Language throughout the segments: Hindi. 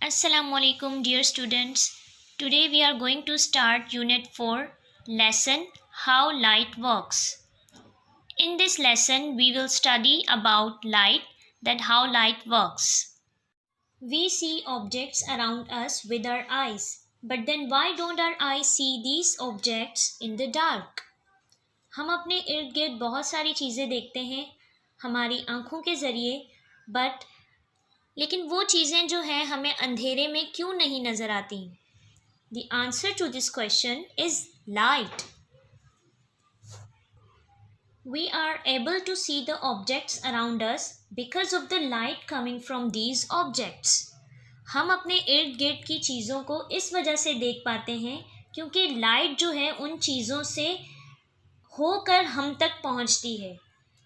Assalamualaikum dear students. Today we are going to start Unit 4 lesson How Light Works. In this lesson we will study about light, that how light works. We see objects around us with our eyes, but then why don't our eyes see these objects in the dark? हम अपने इर्द गिर्द बहुत सारी चीज़ें देखते हैं हमारी आँखों के ज़रिए, लेकिन वो चीज़ें जो हैं हमें अंधेरे में क्यों नहीं नज़र आती? The answer to this question is light. We are able to see the objects around us because of the light coming from these objects. हम अपने इर्द गिर्द की चीज़ों को इस वजह से देख पाते हैं क्योंकि लाइट जो है उन चीज़ों से होकर हम तक पहुंचती है।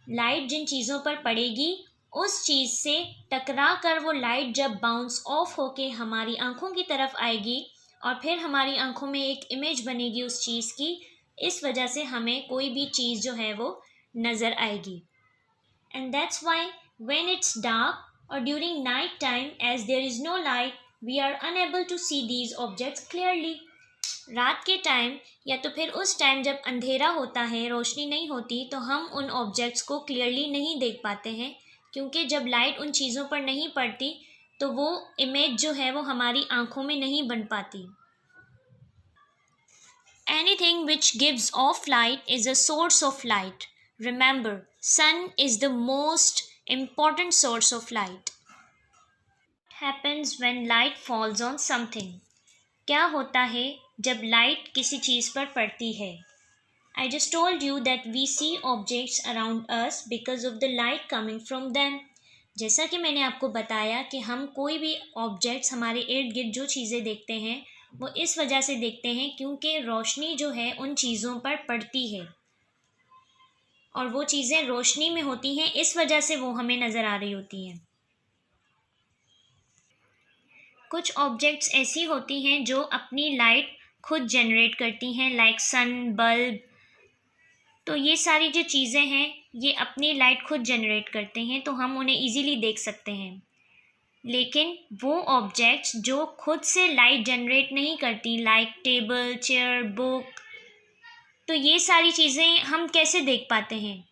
लाइट जिन चीज़ों पर पड़ेगी उस चीज़ से टकरा कर वो लाइट जब बाउंस ऑफ होके हमारी आँखों की तरफ आएगी और फिर हमारी आँखों में एक इमेज बनेगी उस चीज़ की, इस वजह से हमें कोई भी चीज़ जो है वो नज़र आएगी। And that's why when it's dark और during night time as there is no light we are unable to see these objects clearly. रात के टाइम या तो फिर उस टाइम जब अंधेरा होता है, रोशनी नहीं होती, तो हम उन ऑब्जेक्ट्स को क्लियरली नहीं देख पाते हैं क्योंकि जब लाइट उन चीज़ों पर नहीं पड़ती तो वो इमेज जो है वो हमारी आँखों में नहीं बन पाती। Anything which gives off light is a source of light. Remember, sun is the most important source of light. What happens when light falls on something? क्या होता है जब लाइट किसी चीज़ पर पड़ती है? I just told you that we see objects around us because of the light coming from them. जैसा कि मैंने आपको बताया कि हम कोई भी ऑब्जेक्ट्स हमारे इर्द गिर्द जो चीज़ें देखते हैं वो इस वजह से देखते हैं क्योंकि रोशनी जो है उन चीज़ों पर पड़ती है और वो चीज़ें रोशनी में होती हैं, इस वजह से वो हमें नज़र आ रही होती हैं। कुछ ऑब्जेक्ट्स ऐसी होती हैं जो अपनी लाइट खुद जनरेट करती हैं, लाइक सन, बल्ब। तो ये सारी जो चीज़ें हैं ये अपनी लाइट खुद जनरेट करते हैं, तो हम उन्हें इजीली देख सकते हैं। लेकिन वो ऑब्जेक्ट्स जो खुद से लाइट जनरेट नहीं करती, लाइक टेबल, चेयर, बुक, तो ये सारी चीज़ें हम कैसे देख पाते हैं?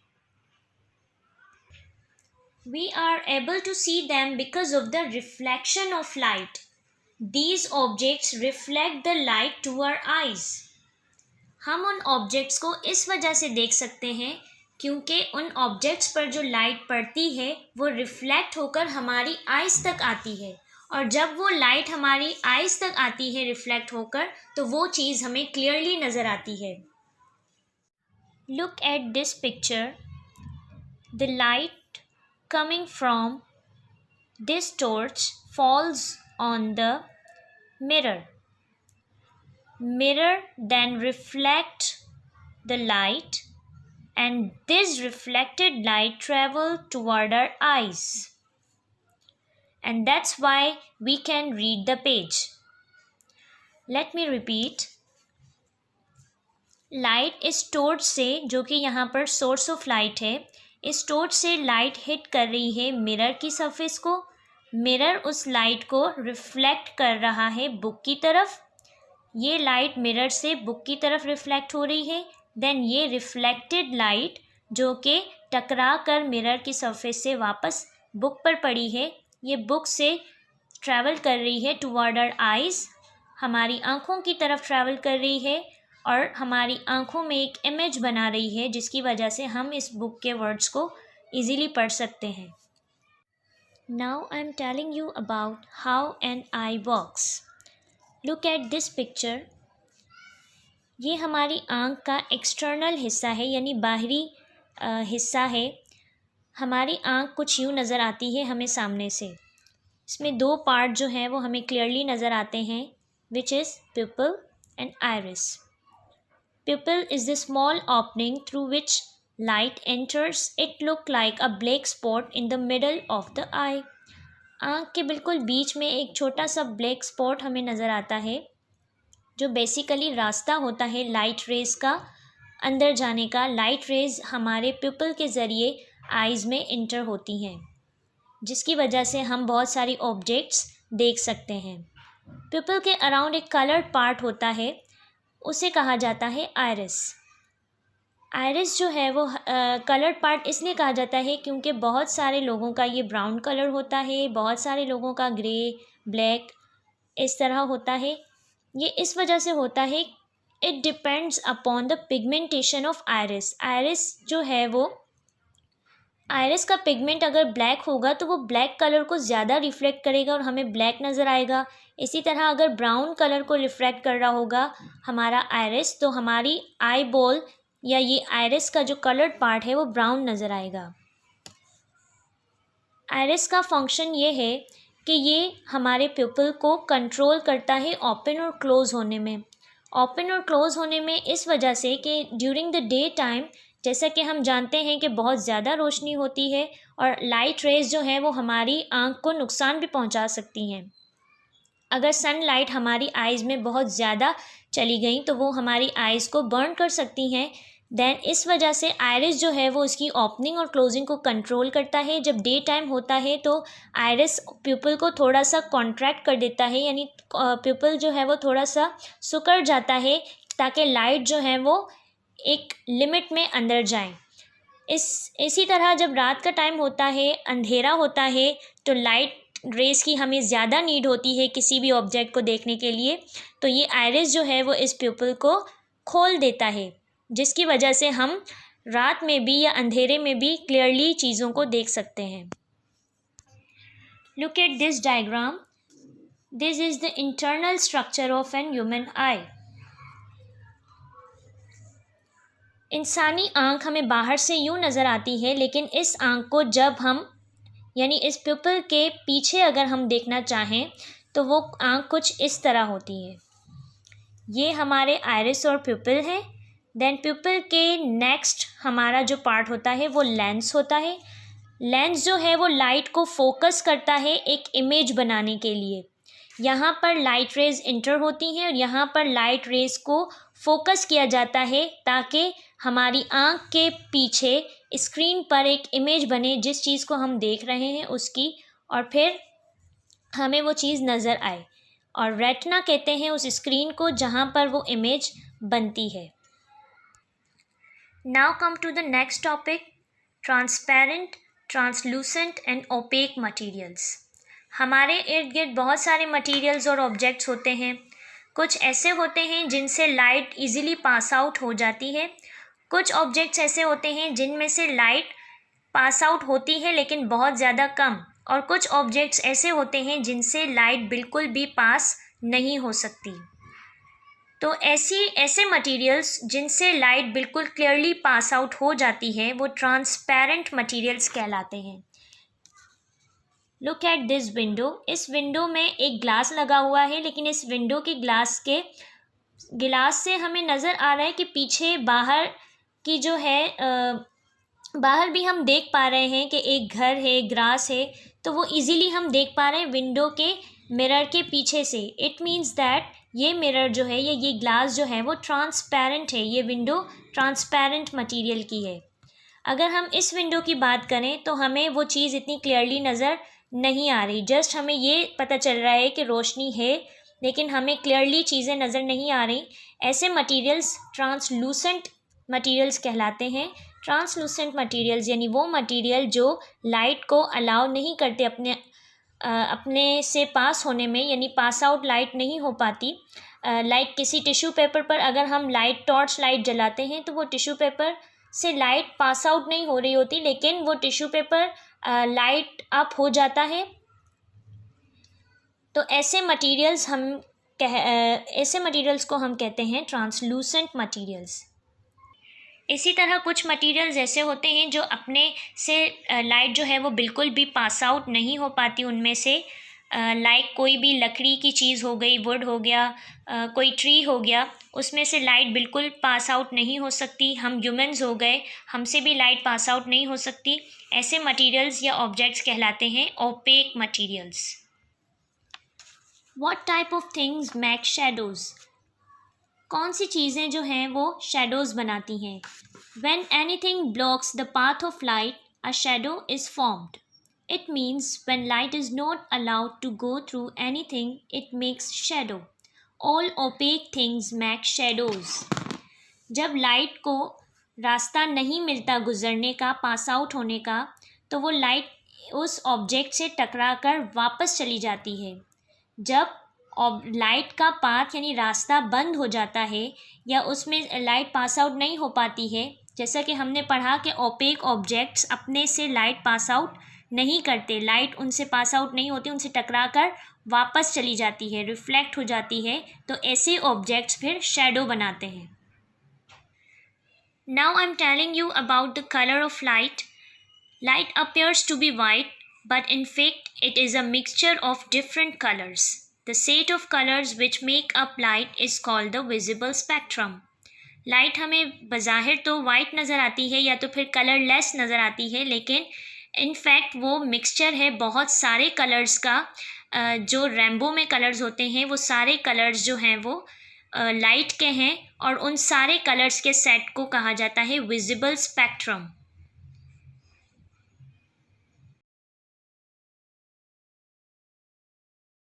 We are able to see them because of the reflection of light. These objects reflect the light to our eyes. हम उन ऑब्जेक्ट्स को इस वजह से देख सकते हैं क्योंकि उन ऑब्जेक्ट्स पर जो लाइट पड़ती है वो रिफ्लेक्ट होकर हमारी आइज़ तक आती है, और जब वो लाइट हमारी आइज़ तक आती है रिफ्लेक्ट होकर तो वो चीज़ हमें क्लियरली नज़र आती है। Look at this picture. The light coming from this torch falls on the mirror. Mirror then reflect the light, and this reflected light travel toward our eyes, and that's why we can read the page. Let me repeat. Light इस टॉर्च से, जो कि यहाँ पर सोर्स ऑफ लाइट है, इस टॉर्च से लाइट हिट कर रही है मिरर की सरफेस को। मिरर उस लाइट को रिफ्लेक्ट कर रहा है बुक की तरफ। ये लाइट मिरर से बुक की तरफ रिफ्लेक्ट हो रही है। देन ये रिफ्लेक्टेड लाइट जो कि टकरा कर मिरर की सरफेस से वापस बुक पर पड़ी है, ये बुक से ट्रैवल कर रही है टुवर्ड आवर आइज़, हमारी आँखों की तरफ ट्रैवल कर रही है और हमारी आँखों में एक इमेज बना रही है जिसकी वजह से हम इस बुक के वर्ड्स को इजीली पढ़ सकते हैं। Now I am telling you about how an I works. Look at this picture. ये हमारी आँख का एक्सटर्नल हिस्सा है, यानी बाहरी हिस्सा है। हमारी आँख कुछ यूँ नज़र आती है हमें सामने से। इसमें दो पार्ट जो हैं वो हमें क्लियरली नज़र आते हैं, which is प्यूपिल and iris. Pupil is the small opening through which light enters. It look like a black spot in the middle of the eye. आँख के बिल्कुल बीच में एक छोटा सा ब्लैक स्पॉट हमें नज़र आता है, जो बेसिकली रास्ता होता है लाइट रेज का अंदर जाने का। लाइट रेज हमारे प्यूपिल के ज़रिए आइज़ में इंटर होती हैं, जिसकी वजह से हम बहुत सारी ऑब्जेक्ट्स देख सकते हैं। प्यूपिल के अराउंड एक कलर्ड पार्ट होता है, उसे कहा जाता है आइरिस। आइरिस जो है वो कलर्ड पार्ट इसलिए कहा जाता है क्योंकि बहुत सारे लोगों का ये ब्राउन कलर होता है, बहुत सारे लोगों का ग्रे, ब्लैक इस तरह होता है। ये इस वजह से होता है, it depends upon the pigmentation of iris. Iris जो है वो, आइरिस का पिगमेंट अगर ब्लैक होगा तो वो ब्लैक कलर को ज़्यादा रिफ्लेक्ट करेगा और हमें ब्लैक नज़र आएगा। इसी तरह अगर ब्राउन कलर को रिफ्लेक्ट कर रहा होगा हमारा आइरिस, तो हमारी आई बॉल या ये आइरिस का जो कलर्ड पार्ट है वो ब्राउन नज़र आएगा। आइरिस का फंक्शन ये है कि ये हमारे प्यूपिल को कंट्रोल करता है ओपन और क्लोज़ होने में। ओपन और क्लोज़ होने में इस वजह से कि ड्यूरिंग द डे टाइम, जैसा कि हम जानते हैं कि बहुत ज़्यादा रोशनी होती है और लाइट रेज जो है वो हमारी आँख को नुकसान भी पहुँचा सकती हैं। अगर सनलाइट हमारी आइज़ में बहुत ज़्यादा चली गई तो वो हमारी आइज़ को बर्न कर सकती हैं। देन इस वजह से आइरिस जो है वो इसकी ओपनिंग और क्लोजिंग को कंट्रोल करता है। जब डे टाइम होता है तो आइरिस प्यूपिल को थोड़ा सा कॉन्ट्रैक्ट कर देता है, यानी प्यूपिल जो है वो थोड़ा सा सिकुड़ जाता है ताकि लाइट जो है वो एक लिमिट में अंदर जाए। इसी तरह जब रात का टाइम होता है, अंधेरा होता है, तो लाइट रेस की हमें ज़्यादा नीड होती है किसी भी ऑब्जेक्ट को देखने के लिए, तो ये आइरिस जो है वो इस प्यूपिल को खोल देता है, जिसकी वजह से हम रात में भी या अंधेरे में भी क्लियरली चीज़ों को देख सकते हैं। Look at this diagram. This is the internal structure of an human आई। इंसानी आँख हमें बाहर से यूँ नज़र आती है, लेकिन इस आँख को जब हम, यानी इस प्यूपिल के पीछे अगर हम देखना चाहें तो वो आँख कुछ इस तरह होती है। ये हमारे आइरिस और प्यूपिल है। देन प्यूपिल के नेक्स्ट हमारा जो पार्ट होता है वो लेंस होता है। लेंस जो है वो लाइट को फोकस करता है एक इमेज बनाने के लिए। यहाँ पर लाइट रेज इंटर होती हैं और यहाँ पर लाइट रेज को फोकस किया जाता है ताकि हमारी आँख के पीछे स्क्रीन पर एक इमेज बने जिस चीज़ को हम देख रहे हैं उसकी, और फिर हमें वो चीज़ नज़र आए। और रेटिना कहते हैं उस स्क्रीन को जहाँ पर वो इमेज बनती है। Now come to the next topic, transparent, translucent and opaque materials. हमारे इर्द गिर्द बहुत सारे मटीरियल्स और ऑब्जेक्ट्स होते हैं। कुछ ऐसे होते हैं जिनसे लाइट इजीली पास आउट हो जाती है, कुछ ऑब्जेक्ट्स ऐसे होते हैं जिनमें से लाइट पास आउट होती है लेकिन बहुत ज़्यादा कम, और कुछ ऑब्जेक्ट्स ऐसे होते हैं जिनसे लाइट बिल्कुल भी पास नहीं हो सकती। तो ऐसे मटेरियल्स जिनसे लाइट बिल्कुल क्लियरली पास आउट हो जाती है वो ट्रांसपेरेंट मटेरियल्स कहलाते हैं। Look at this window. इस विंडो में एक ग्लास लगा हुआ है, लेकिन इस विंडो के गिलास से हमें नज़र आ रहा है कि पीछे बाहर की जो है बाहर भी हम देख पा रहे हैं कि एक घर है, ग्रास है, तो वो इजीली हम देख पा रहे हैं विंडो के मिरर के पीछे से। इट मीन्स दैट ये मिरर जो है या ये ग्लास जो है वो ट्रांसपेरेंट है, ये विंडो ट्रांसपेरेंट मटेरियल की है। अगर हम इस विंडो की बात करें तो हमें वो चीज़ इतनी क्लियरली नज़र नहीं आ रही, जस्ट हमें ये पता चल रहा है कि रोशनी है लेकिन हमें क्लियरली चीज़ें नज़र नहीं आ रही। ऐसे मटेरियल्स ट्रांसलूसेंट मटेरियल्स कहलाते हैं। ट्रांसलूसेंट मटेरियल्स यानी वो मटेरियल जो लाइट को अलाउ नहीं करते अपने से पास होने में, यानी पास आउट लाइट नहीं हो पाती। लाइक किसी टिश्यू पेपर पर अगर हम टॉर्च लाइट जलाते हैं तो वो टिश्यू पेपर से लाइट पास आउट नहीं हो रही होती, लेकिन वो टिश्यू पेपर लाइट अप हो जाता है। तो ऐसे मटेरियल्स को हम कहते हैं ट्रांसलूसेंट मटेरियल्स। इसी तरह कुछ मटेरियल्स ऐसे होते हैं जो अपने से लाइट जो है वो बिल्कुल भी पास आउट नहीं हो पाती उनमें से। लाइक कोई भी लकड़ी की चीज़ हो गई, वुड हो गया, कोई ट्री हो गया, उसमें से लाइट बिल्कुल पास आउट नहीं हो सकती। हम ह्यूमंस हो गए, हमसे भी लाइट पास आउट नहीं हो सकती। ऐसे मटेरियल्स या ऑब्जेक्ट्स कहलाते हैं opaque materials. What type of things make shadows? कौन सी चीज़ें जो हैं वो शैडोज़ बनाती हैं? When anything blocks the path of light, a shadow is formed. It means when light is not allowed to go through anything, it makes shadow. All opaque things make shadows. जब लाइट को रास्ता नहीं मिलता गुजरने का, पास आउट होने का, तो वो लाइट उस ऑब्जेक्ट से टकराकर वापस चली जाती है. जब लाइट का पाथ यानी रास्ता बंद हो जाता है या उसमें लाइट पास आउट नहीं हो पाती है, जैसा कि हमने पढ़ा कि ओपेक ऑब्जेक्ट्स अपने से लाइट पास आउट नहीं करते, लाइट उनसे पास आउट नहीं होती, उनसे टकराकर वापस चली जाती है, रिफ्लेक्ट हो जाती है, तो ऐसे ऑब्जेक्ट्स फिर शैडो बनाते हैं. Now I'm telling you about the color of light. Light appears to be white, but in fact it is a mixture of different colors. The set of colors which make up light is called the visible spectrum. Light हमें बज़ाहिर तो वाइट नज़र आती है या तो फिर कलरलेस नज़र आती है, लेकिन इनफैक्ट वो मिक्सचर है बहुत सारे कलर्स का. जो रेनबो में कलर्स होते हैं वो सारे कलर्स जो हैं वो लाइट के हैं और उन सारे कलर्स के सेट को कहा जाता है विजिबल स्पेक्ट्रम.